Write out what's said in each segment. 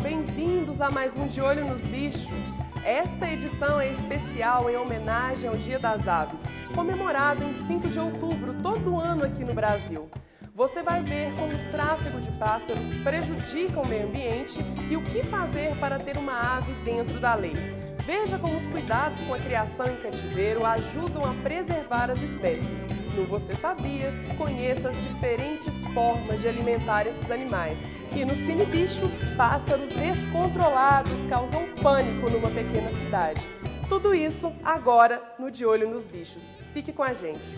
bem-vindos a mais um De Olho nos Bichos. Esta edição é especial em homenagem ao Dia das Aves, comemorado em 5 de outubro todo ano aqui no Brasil. Você vai ver como o tráfego de pássaros prejudica o meio ambiente e o que fazer para ter uma ave dentro da lei. Veja como os cuidados com a criação em cativeiro ajudam a preservar as espécies. No Você Sabia, conheça as diferentes formas de alimentar esses animais. E no Cine Bicho, pássaros descontrolados causam pânico numa pequena cidade. Tudo isso agora no De Olho nos Bichos. Fique com a gente.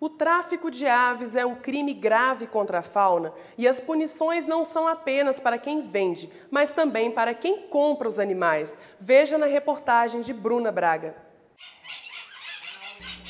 O tráfico de aves é um crime grave contra a fauna e as punições não são apenas para quem vende, mas também para quem compra os animais. Veja na reportagem de Bruna Braga.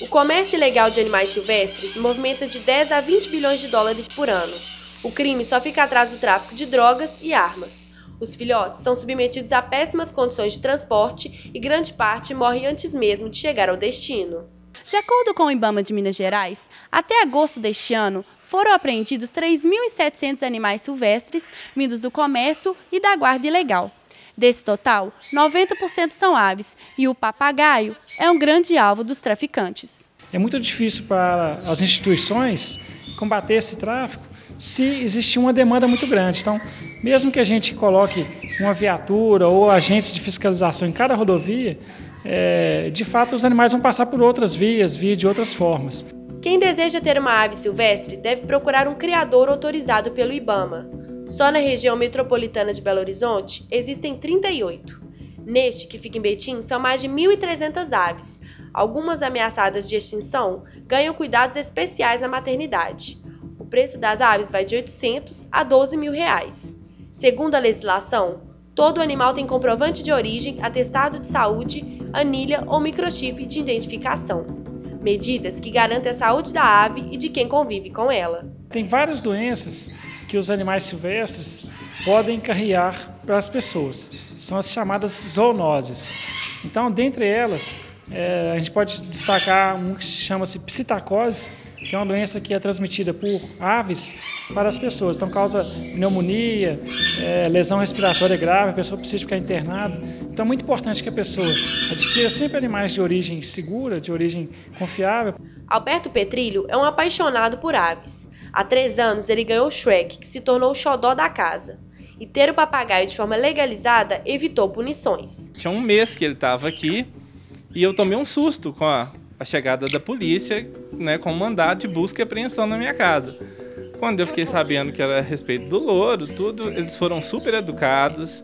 O comércio ilegal de animais silvestres movimenta de 10 a 20 bilhões de dólares por ano. O crime só fica atrás do tráfico de drogas e armas. Os filhotes são submetidos a péssimas condições de transporte e grande parte morre antes mesmo de chegar ao destino. De acordo com o IBAMA de Minas Gerais, até agosto deste ano, foram apreendidos 3.700 animais silvestres vindos do comércio e da guarda ilegal. Desse total, 90% são aves e o papagaio é um grande alvo dos traficantes. É muito difícil para as instituições combater esse tráfico se existir uma demanda muito grande. Então, mesmo que a gente coloque uma viatura ou agentes de fiscalização em cada rodovia, de fato os animais vão passar por outras vias de outras formas. Quem deseja ter uma ave silvestre deve procurar um criador autorizado pelo IBAMA. Só na região metropolitana de Belo Horizonte existem 38. Neste, que fica em Betim, são mais de 1.300 aves. Algumas ameaçadas de extinção ganham cuidados especiais na maternidade. O preço das aves vai de R$ 800 a R$ 12.000. Segundo a legislação, todo animal tem comprovante de origem, atestado de saúde, anilha ou microchip de identificação. Medidas que garantem a saúde da ave e de quem convive com ela. Tem várias doenças que os animais silvestres podem carregar para as pessoas. São as chamadas zoonoses. Então, dentre elas, a gente pode destacar um que chama-se psitacose, que é uma doença que é transmitida por aves para as pessoas. Então, causa pneumonia, lesão respiratória grave, a pessoa precisa ficar internada. Então, é muito importante que a pessoa adquira sempre animais de origem segura, de origem confiável. Alberto Petrilho é um apaixonado por aves. Há 3 anos, ele ganhou o Shrek, que se tornou o xodó da casa. E ter o papagaio de forma legalizada evitou punições. Tinha um mês que ele estava aqui e eu tomei um susto com a chegada da polícia, com mandado de busca e apreensão na minha casa. Quando eu fiquei sabendo que era a respeito do louro, tudo, eles foram super educados.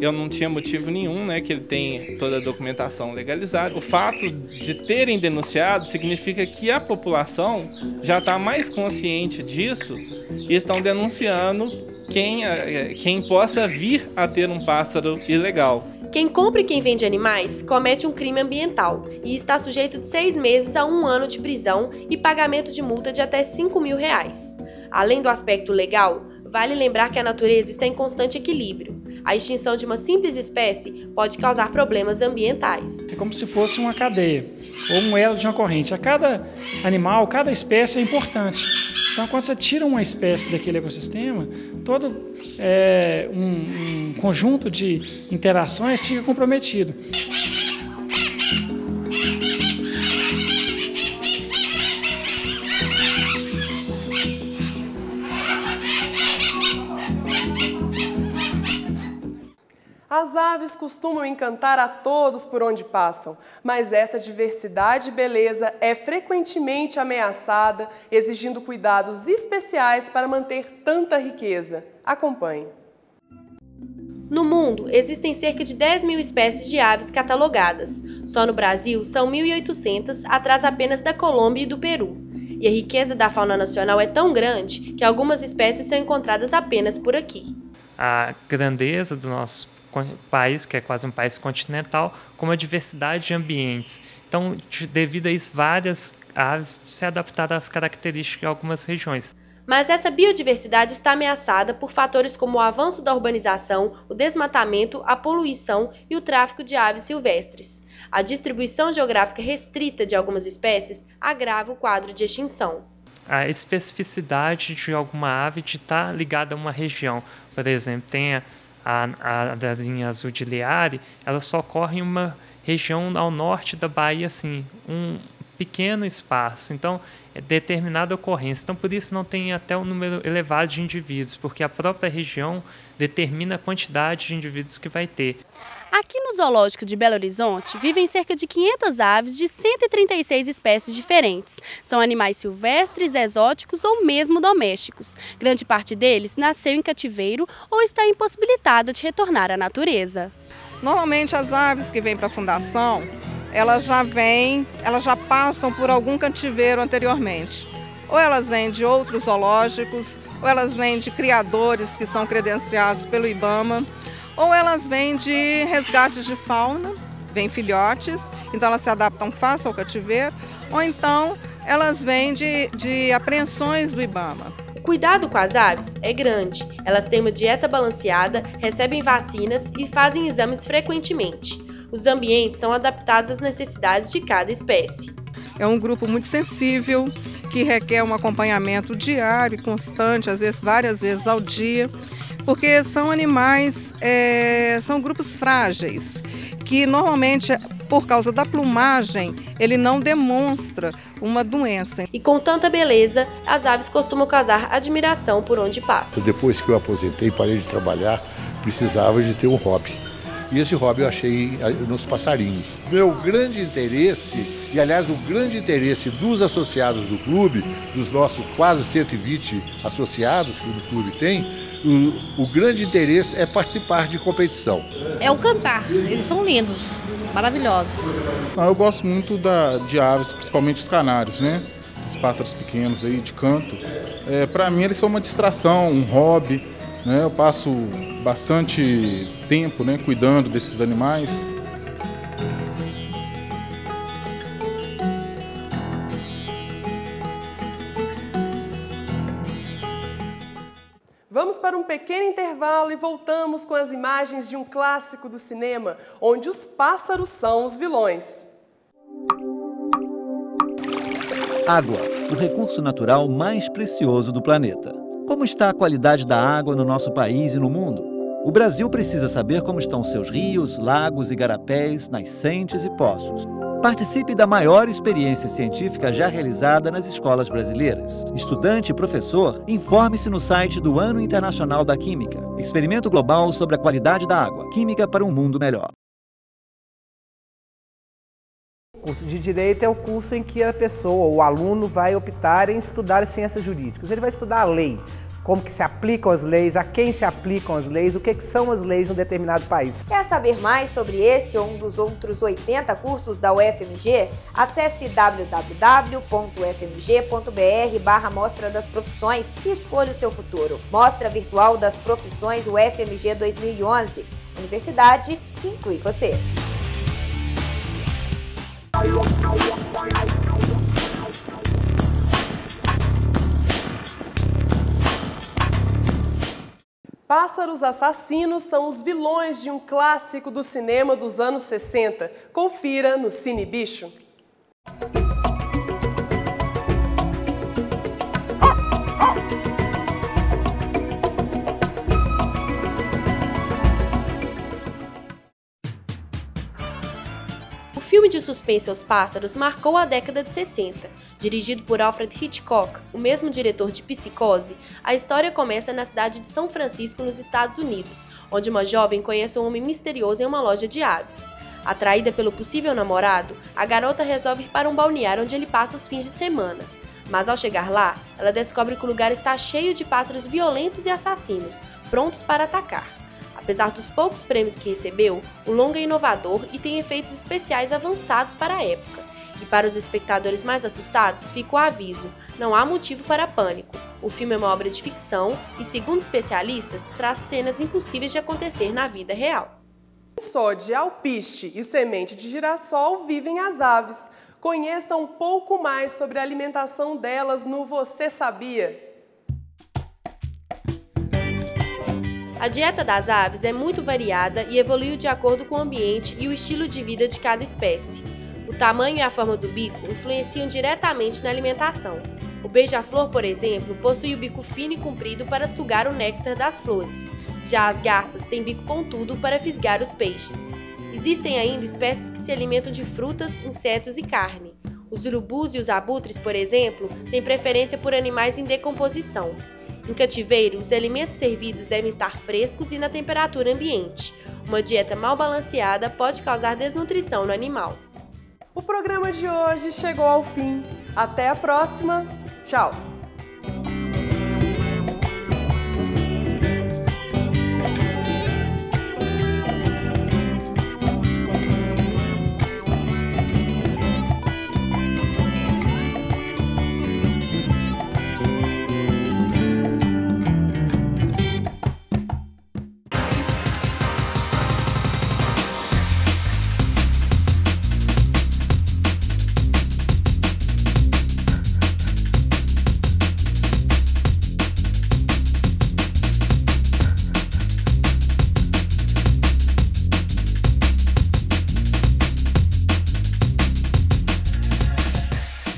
Eu não tinha motivo nenhum, que ele tem toda a documentação legalizada. O fato de terem denunciado significa que a população já está mais consciente disso e estão denunciando quem possa vir a ter um pássaro ilegal. Quem compra e quem vende animais comete um crime ambiental e está sujeito de 6 meses a 1 ano de prisão e pagamento de multa de até R$ 5.000. Além do aspecto legal, vale lembrar que a natureza está em constante equilíbrio. A extinção de uma simples espécie pode causar problemas ambientais. É como se fosse uma cadeia ou um elo de uma corrente. A cada animal, cada espécie é importante. Então, quando você tira uma espécie daquele ecossistema, todo um conjunto de interações fica comprometido. As aves costumam encantar a todos por onde passam, mas essa diversidade e beleza é frequentemente ameaçada, exigindo cuidados especiais para manter tanta riqueza. Acompanhe. No mundo, existem cerca de 10.000 espécies de aves catalogadas. Só no Brasil, são 1.800, atrás apenas da Colômbia e do Peru. E a riqueza da fauna nacional é tão grande que algumas espécies são encontradas apenas por aqui. A grandeza do nosso país, que é quase um país continental, com uma diversidade de ambientes. Então, devido a isso, várias aves se adaptaram às características de algumas regiões. Mas essa biodiversidade está ameaçada por fatores como o avanço da urbanização, o desmatamento, a poluição e o tráfico de aves silvestres. A distribuição geográfica restrita de algumas espécies agrava o quadro de extinção. A especificidade de alguma ave está ligada a uma região. Por exemplo, tem a darinha azul de Leari, ela só ocorre em uma região ao norte da Bahia, assim, um pequeno espaço. Então, é determinada ocorrência. Então, por isso não tem até um número elevado de indivíduos, porque a própria região determina a quantidade de indivíduos que vai ter. Aqui no Zoológico de Belo Horizonte, vivem cerca de 500 aves de 136 espécies diferentes. São animais silvestres, exóticos ou mesmo domésticos. Grande parte deles nasceu em cativeiro ou está impossibilitada de retornar à natureza. Normalmente as aves que vêm para a fundação, elas já passam por algum cativeiro anteriormente. Ou elas vêm de outros zoológicos, ou elas vêm de criadores que são credenciados pelo IBAMA, ou elas vêm de resgates de fauna, vêm filhotes, então elas se adaptam fácil ao cativeiro, ou então elas vêm de apreensões do IBAMA. O cuidado com as aves é grande. Elas têm uma dieta balanceada, recebem vacinas e fazem exames frequentemente. Os ambientes são adaptados às necessidades de cada espécie. É um grupo muito sensível, que requer um acompanhamento diário e constante, às vezes várias vezes ao dia, porque são animais, são grupos frágeis, que normalmente, por causa da plumagem, ele não demonstra uma doença. E com tanta beleza, as aves costumam causar admiração por onde passam. Depois que eu aposentei, parei de trabalhar, precisava de ter um hobby. E esse hobby eu achei nos passarinhos. Meu grande interesse, e aliás o grande interesse dos associados do clube, dos nossos quase 120 associados que o clube tem, o grande interesse é participar de competição. É o cantar, eles são lindos, maravilhosos. Eu gosto muito de aves, principalmente os canários, né? Esses pássaros pequenos aí de canto. Para mim eles são uma distração, um hobby, né? Eu passo bastante tempo, né, cuidando desses animais. Vamos para um pequeno intervalo e voltamos com as imagens de um clássico do cinema, onde os pássaros são os vilões. Água, o recurso natural mais precioso do planeta. Como está a qualidade da água no nosso país e no mundo? O Brasil precisa saber como estão seus rios, lagos, igarapés, nascentes e poços. Participe da maior experiência científica já realizada nas escolas brasileiras. Estudante e professor, informe-se no site do Ano Internacional da Química. Experimento global sobre a qualidade da água. Química para um mundo melhor. O curso de Direito é o curso em que a pessoa, o aluno, vai optar em estudar ciências jurídicas. Ele vai estudar a lei, como que se aplicam as leis, a quem se aplicam as leis, o que são as leis em um determinado país. Quer saber mais sobre esse ou um dos outros 80 cursos da UFMG? Acesse www.ufmg.br/Mostra das Profissões e escolha o seu futuro. Mostra Virtual das Profissões UFMG 2011. Universidade que inclui você. Pássaros assassinos são os vilões de um clássico do cinema dos anos 60. Confira no Cine Bicho. O filme de suspense Os Pássaros marcou a década de 60. Dirigido por Alfred Hitchcock, o mesmo diretor de Psicose, a história começa na cidade de São Francisco, nos Estados Unidos, onde uma jovem conhece um homem misterioso em uma loja de aves. Atraída pelo possível namorado, a garota resolve ir para um balneário onde ele passa os fins de semana. Mas ao chegar lá, ela descobre que o lugar está cheio de pássaros violentos e assassinos, prontos para atacar. Apesar dos poucos prêmios que recebeu, o longa é inovador e tem efeitos especiais avançados para a época. E para os espectadores mais assustados, fica o aviso: não há motivo para pânico. O filme é uma obra de ficção e, segundo especialistas, traz cenas impossíveis de acontecer na vida real. Só de alpiste e semente de girassol vivem as aves. Conheça um pouco mais sobre a alimentação delas no Você Sabia? A dieta das aves é muito variada e evoluiu de acordo com o ambiente e o estilo de vida de cada espécie. O tamanho e a forma do bico influenciam diretamente na alimentação. O beija-flor, por exemplo, possui o bico fino e comprido para sugar o néctar das flores. Já as garças têm bico pontudo para fisgar os peixes. Existem ainda espécies que se alimentam de frutas, insetos e carne. Os urubus e os abutres, por exemplo, têm preferência por animais em decomposição. Em cativeiro, os alimentos servidos devem estar frescos e na temperatura ambiente. Uma dieta mal balanceada pode causar desnutrição no animal. O programa de hoje chegou ao fim. Até a próxima. Tchau!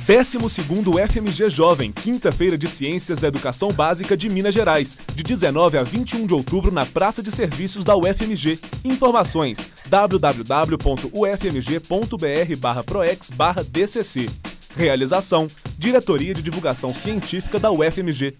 Décimo segundo FMG Jovem, quinta-feira de Ciências da Educação Básica de Minas Gerais, de 19 a 21 de outubro na Praça de Serviços da UFMG. Informações: www.ufmg.br/proex/DCC. Realização: Diretoria de Divulgação Científica da UFMG.